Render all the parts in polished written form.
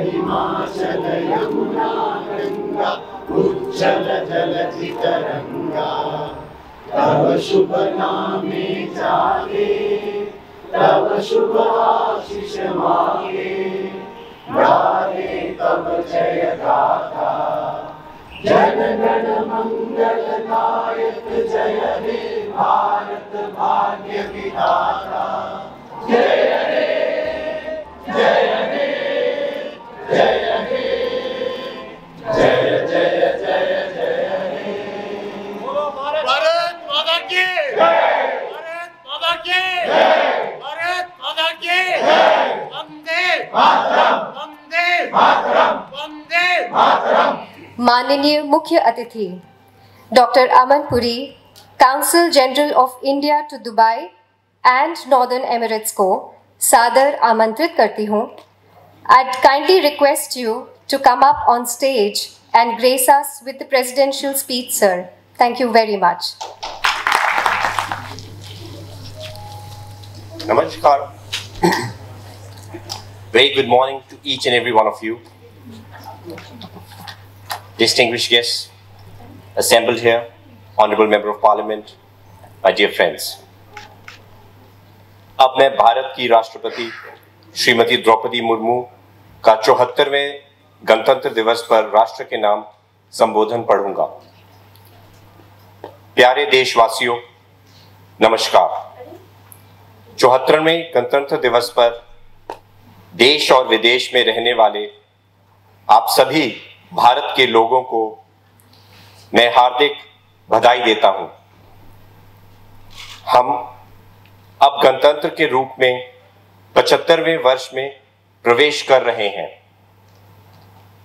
हिमाचल यमुना गंगा उज्जल जलधि तरंगा तव शुभ नामे जागे तव शुभ आशीष मांगे गाहे तव जय गाथा जन गण मंगल नायक जय हे भारत भाग्य विधाता जय हे जय हे जय हे जय जय जय जय हे। भारत माता की जय, भारत माता की जय, भारत माता की जय। वंदे मातरम, वंदे मातरम, वंदे मातरम। माननीय मुख्य अतिथि doctor Aman Puri, council general of India to Dubai and Northern Emirates को सादर आमंत्रित करती हूँ। I'd kindly request you to come up on stage and grace us with the presidential speech, sir. Thank you very much. Namaskar. Very good morning to each and every one of you. Distinguished guests assembled here, Honorable Member of Parliament, my dear friends. अब मैं भारत की राष्ट्रपति श्रीमती द्रौपदी मुर्मू का 74वें गणतंत्र दिवस पर राष्ट्र के नाम संबोधन पढ़ूंगा। प्यारे देशवासियों, नमस्कार। 74वें गणतंत्र दिवस पर देश और विदेश में रहने वाले आप सभी भारत के लोगों को मैं हार्दिक बधाई देता हूं। हम अब गणतंत्र के रूप में 75वें वर्ष में प्रवेश कर रहे हैं।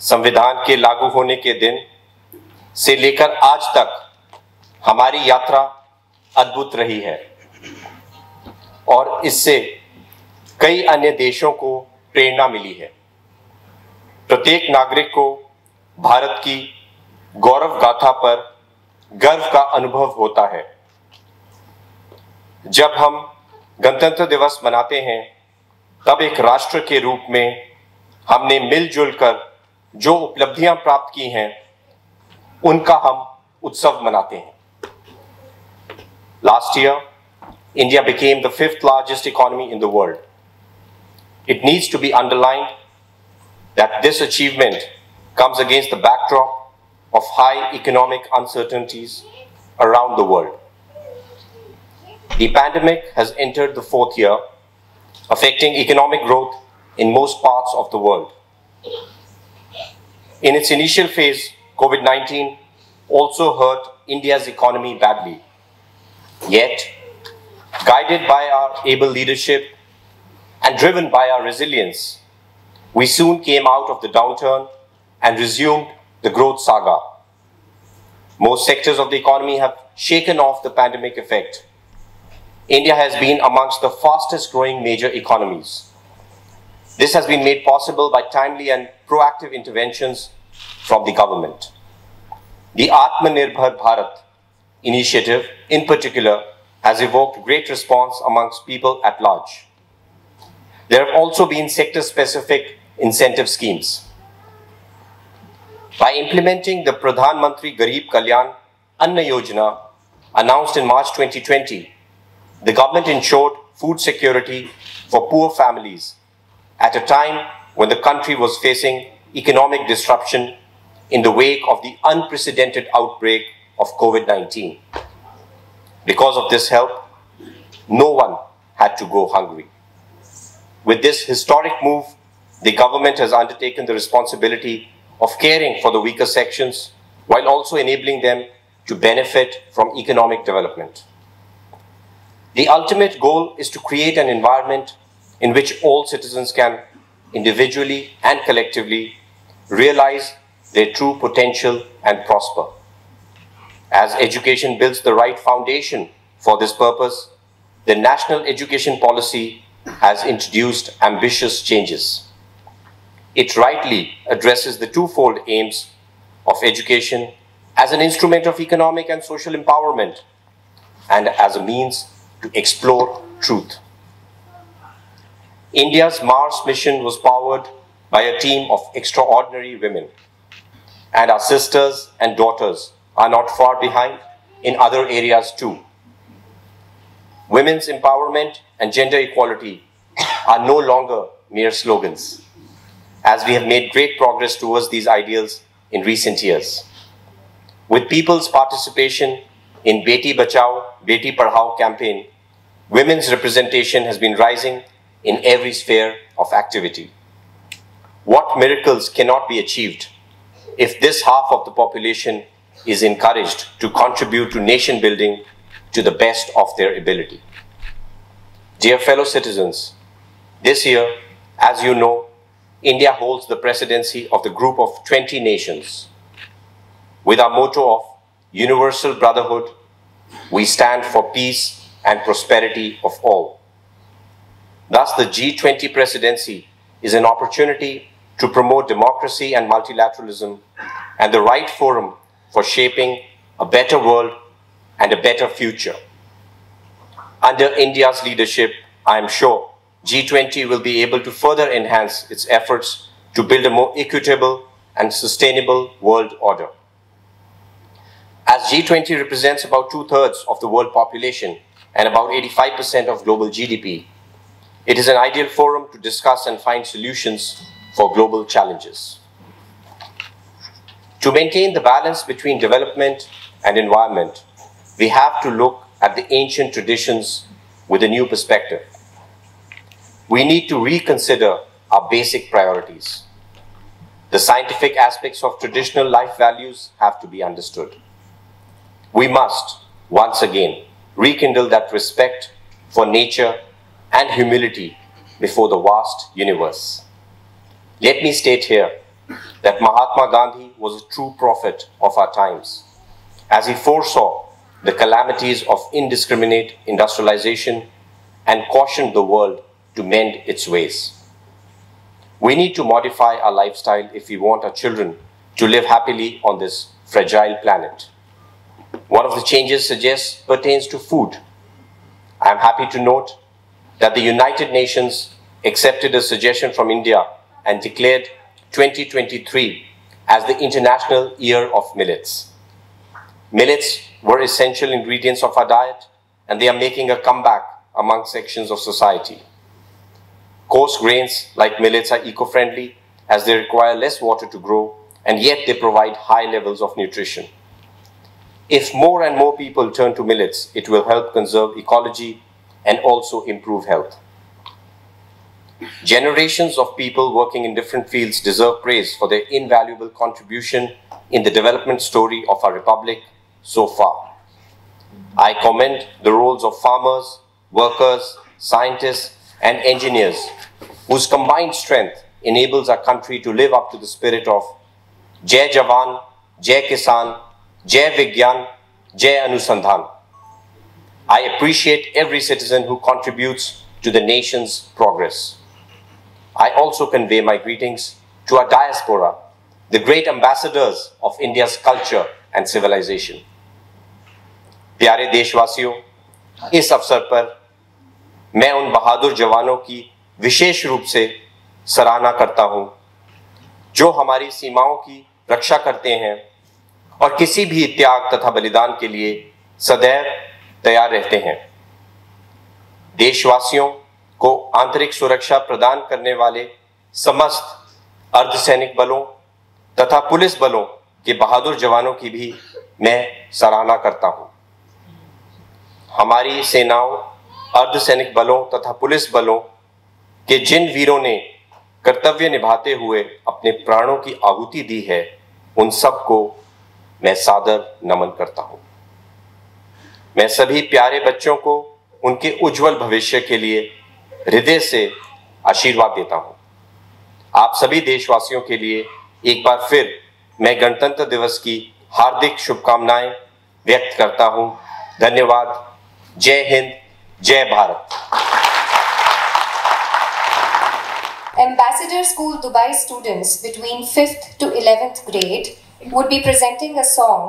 संविधान के लागू होने के दिन से लेकर आज तक हमारी यात्रा अद्भुत रही है और इससे कई अन्य देशों को प्रेरणा मिली है। प्रत्येक नागरिक को भारत की गौरव गाथा पर गर्व का अनुभव होता है। जब हम गणतंत्र दिवस मनाते हैं तब एक राष्ट्र के रूप में हमने मिलजुल कर जो उपलब्धियां प्राप्त की हैं उनका हम उत्सव मनाते हैं। Last year, India became the 5th largest economy in the world. It needs to be underlined that this achievement comes against the backdrop of high economic uncertainties around the world. The pandemic has entered the 4th year, affecting economic growth in most parts of the world. In its initial phase, COVID-19 also hurt India's economy badly. Yet, guided by our able leadership and driven by our resilience, we soon came out of the downturn and resumed the growth saga. Most sectors of the economy have shaken off the pandemic effect. India has been amongst the fastest growing major economies. This has been made possible by timely and proactive interventions from the government. The Atmanirbhar Bharat initiative, in particular, has evoked great response amongst people at large. There have also been sector-specific incentive schemes. By implementing the Pradhan Mantri Garib Kalyan Anna Yojana, announced in March 2020, the government ensured food security for poor families at a time when the country was facing economic disruption in the wake of the unprecedented outbreak of COVID-19. Because of this help, no one had to go hungry. With this historic move, the government has undertaken the responsibility of caring for the weaker sections while also enabling them to benefit from economic development. The ultimate goal is to create an environment in which all citizens can individually and collectively realize their true potential and prosper. As education builds the right foundation for this purpose, the National Education Policy has introduced ambitious changes. It rightly addresses the twofold aims of education as an instrument of economic and social empowerment and as a means to explore truth. India's Mars mission was powered by a team of extraordinary women, and our sisters and daughters are not far behind in other areas too. Women's empowerment and gender equality are no longer mere slogans, as we have made great progress towards these ideals in recent years. With people's participation in Beti Bachao, Beti Padhao campaign, women's representation has been rising in every sphere of activity. What miracles cannot be achieved if this half of the population is encouraged to contribute to nation building to the best of their ability. Dear fellow citizens, this year, as you know, India holds the presidency of the group of 20 nations. With our motto of universal brotherhood, we stand for peace and prosperity of all. Thus, the G20 presidency is an opportunity to promote democracy and multilateralism and the right forum for shaping a better world and a better future. Under India's leadership, I am sure G20 will be able to further enhance its efforts to build a more equitable and sustainable world order. As G20 represents about 2/3 of the world population and about 85% of global GDP, it is an ideal forum to discuss and find solutions for global challenges. To maintain the balance between development and environment, we have to look at the ancient traditions with a new perspective. We need to reconsider our basic priorities. The scientific aspects of traditional life values have to be understood. We must, once again, rekindle that respect for nature and humility before the vast universe. Let me state here that Mahatma Gandhi was a true prophet of our times, as he foresaw the calamities of indiscriminate industrialization and cautioned the world to mend its ways. We need to modify our lifestyle if we want our children to live happily on this fragile planet. One of the changes suggested pertains to food. I am happy to note that the United Nations accepted a suggestion from India and declared 2023 as the International Year of Millets. Millets were essential ingredients of our diet, and they are making a comeback among sections of society. Coarse grains like millets are eco-friendly as they require less water to grow, and yet they provide high levels of nutrition. If more and more people turn to millets, it will help conserve ecology and also improve health. Generations of people working in different fields deserve praise for their invaluable contribution in the development story of our republic so far. I commend the roles of farmers, workers, scientists, and engineers whose combined strength enables our country to live up to the spirit of Jai Jawan, Jai Kisan, Jai Vigyan, Jai Anusandhan. I appreciate every citizen who contributes to the nation's progress. I also convey my greetings to our diaspora, the great ambassadors of India's culture and civilization. प्यारे देशवासियों, इस अवसर पर मैं उन बहादुर जवानों की विशेष रूप से सराहना करता हूं, जो हमारी सीमाओं की रक्षा करते हैं और किसी भी त्याग तथा बलिदान के लिए सदैव तैयार रहते हैं। देशवासियों को आंतरिक सुरक्षा प्रदान करने वाले समस्त अर्धसैनिक बलों तथा पुलिस बलों के बहादुर जवानों की भी मैं सराहना करता हूं। हमारी सेनाओं, अर्धसैनिक बलों तथा पुलिस बलों के जिन वीरों ने कर्तव्य निभाते हुए अपने प्राणों की आहुति दी है, उन सबको मैं सादर नमन करता हूं। मैं सभी प्यारे बच्चों को उनके उज्जवल भविष्य के लिए हृदय से आशीर्वाद देता हूं। आप सभी देशवासियों के लिए एक बार फिर मैं गणतंत्र दिवस की हार्दिक शुभकामनाएं व्यक्त करता हूं। धन्यवाद। जय हिंद, जय Bharat. Ambassador School Dubai students between 5th to 11th grade would be presenting a song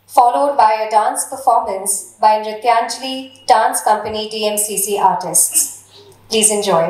followed by a dance performance by Nrityanjali Dance Company DMCC artists. Please enjoy.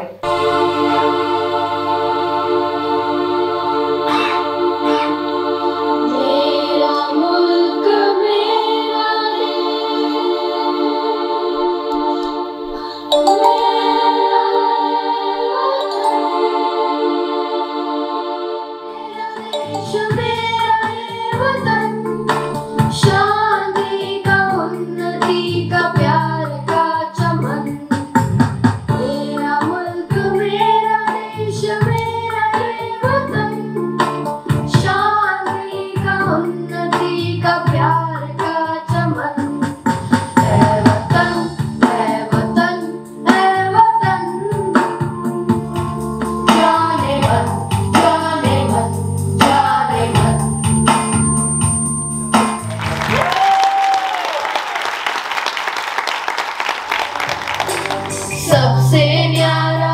सबसे न्यारा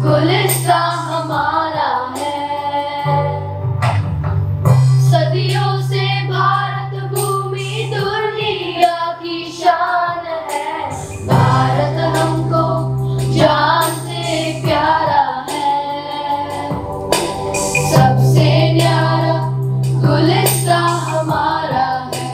गुलिस्तान हमारा है, सदियों से भारत भूमि दुनिया की शान है। भारत हमको जान से प्यारा है, सबसे न्यारा गुलिस्तान हमारा है।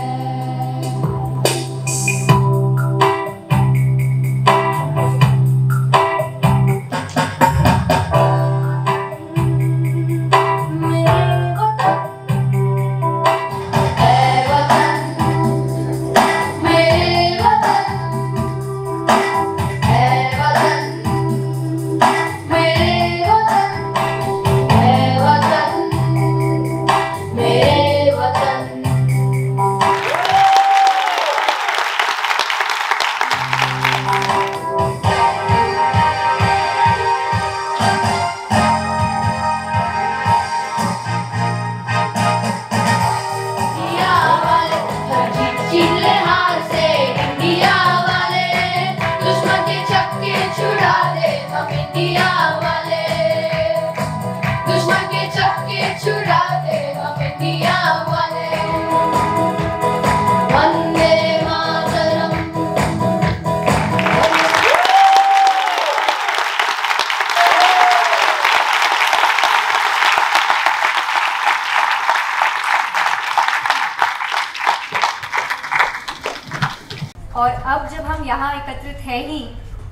और अब जब हम यहाँ एकत्रित हैं ही,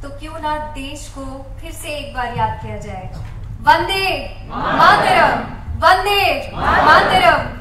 तो क्यों ना देश को फिर से एक बार याद किया जाए। वंदे मातरम, वंदे मातरम।